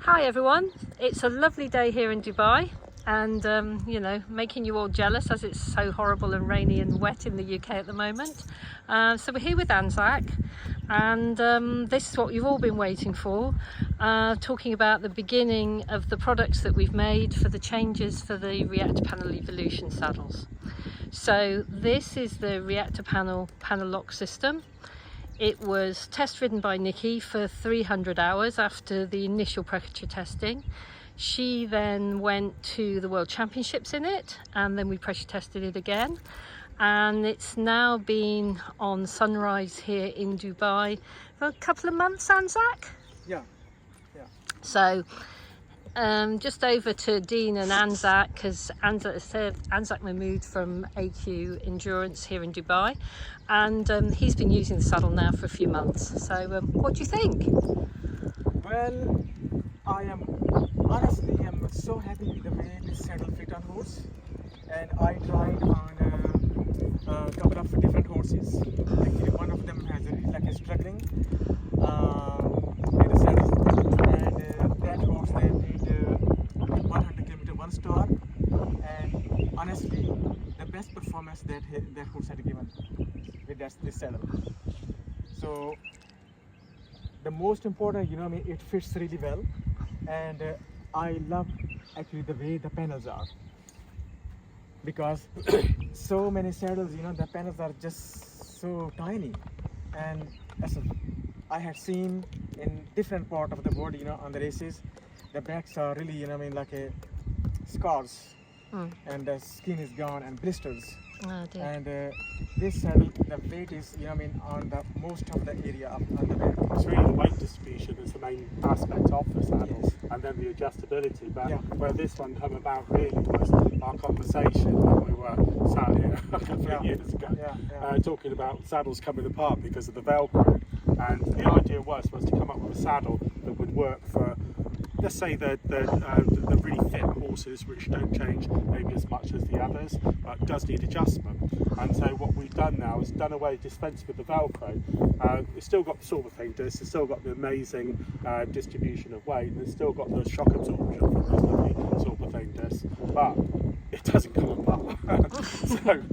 Hi everyone, it's a lovely day here in Dubai and you know, making you all jealous as it's so horrible and rainy and wet in the UK at the moment. So we're here with Anzac and this is what you've all been waiting for, talking about the beginning of the products that we've made for the changes for the ReactorPanel Evolution saddles. So this is the ReactorPanel panel lock system. It was test ridden by Nicki for 300 hours after the initial pressure testing. She then went to the World Championships in it, and then we pressure tested it again. And it's now been on Sunrise here in Dubai for a couple of months, Anzac? Yeah. So just over to Dean and Anzac, because Anzac mehmood from AQ Endurance here in Dubai, and he's been using the saddle now for a few months. So what do you think? Well, honestly I'm so happy with the way this saddle fit on horse, and I tried on a couple of different horses. Actually, one of them has a struggling with the saddle, and that horse then did 100 km 1 star, and honestly the best performance that horse had given with this saddle. So the most important, it fits really well, and I love actually the way the panels are, because so many saddles, the panels are just so tiny, and as I had seen in different part of the world, on the races, the backs are really, like a scars, and the skin is gone and blisters. Oh dear. And this saddle, the weight is, on the most of the area on the back. It's really the weight distribution is the main aspect of the saddle, Yes. and then the adjustability. But Yeah. where this one came about really was our conversation when we were sat here a couple of years ago, talking about saddles coming apart because of the Velcro. And the idea was to come up with a saddle that would work for, let's say, the really fit horses, which don't change maybe as much as the others, but does need adjustment. And so what we've done now is done away, dispensed with the Velcro. It's still got the sorbothane disc, it's still got the amazing distribution of weight, and it's still got the shock absorption from those lovely sorbothane discs, but it doesn't come apart. so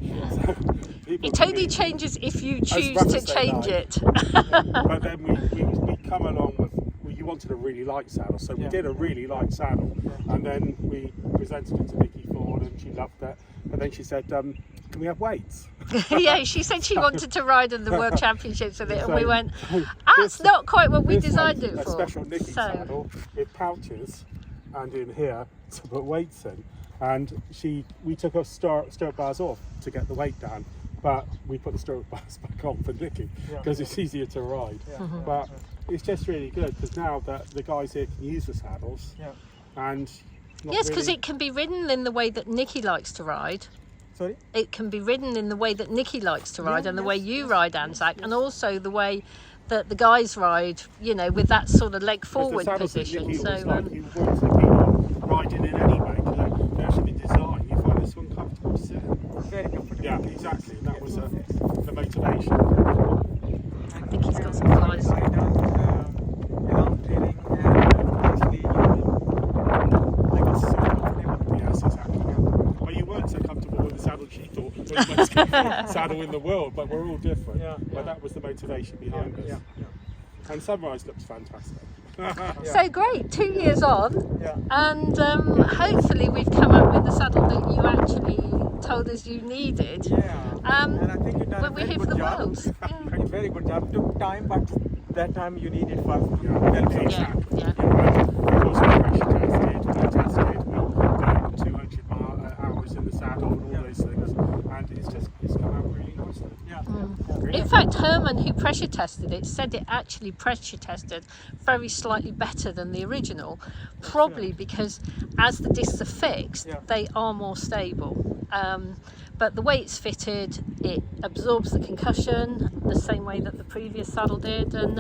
It only changes if you choose to change it. But then we come along with, you wanted a really light saddle, so we did a really light saddle, and then we presented it to Nicki Thorne and she loved it, but then she said, can we have weights? Yeah, she said she wanted to ride in the World Championships with it, and we went, that's not quite what we designed it for. A special Nicki saddle with pouches, and in here to put weights in, and we took our stirrup bars off to get the weight down, but we put the stirrup bars back on for Nicki because it's easier to ride. But it's just really good because now that the guys here can use the saddles, and yes, because it can be ridden in the way that Nicki likes to ride. Sorry? It can be ridden in the way that Nicki likes to ride, and the way you ride, Anzac, and also the way that the guys ride, with that sort of leg forward position. So you won't see people riding in anyway, because they're actually designed. You find this one comfortable to sit in. Very comfortable. Yeah, exactly. And that was the motivation. I think he's got some flies. I done alarm training, and actually, I got so comfortable. Yes, exactly. Well, you weren't so comfortable with the saddle she thought was the most comfortable saddle in the world, but we're all different. But that was the motivation behind us. And Sunrise looks fantastic. So great, 2 years on, and hopefully we've come up with the saddle that you actually told us you needed. And I think you've done when a we're very here for good the job. Worlds. A very good job. Took time, but that time you needed for Exactly. Yeah. Of course, we pressure tested, we 200 hours in the saddle and all those things, and it's come out really nicely. In fact, Herman, who pressure tested it, said it actually pressure tested very slightly better than the original, probably because as the discs are fixed, they are more stable. But the way it's fitted, it absorbs the concussion the same way that the previous saddle did, and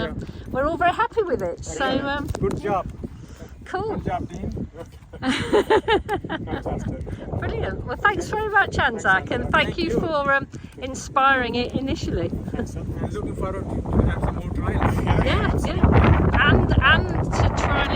we're all very happy with it. So good job. Cool. Good job, Dean. Fantastic. Brilliant. Well, thanks very much, Anzac, and thank you for inspiring it initially. Excellent. I'm looking forward to have some more trials. Yeah, and to try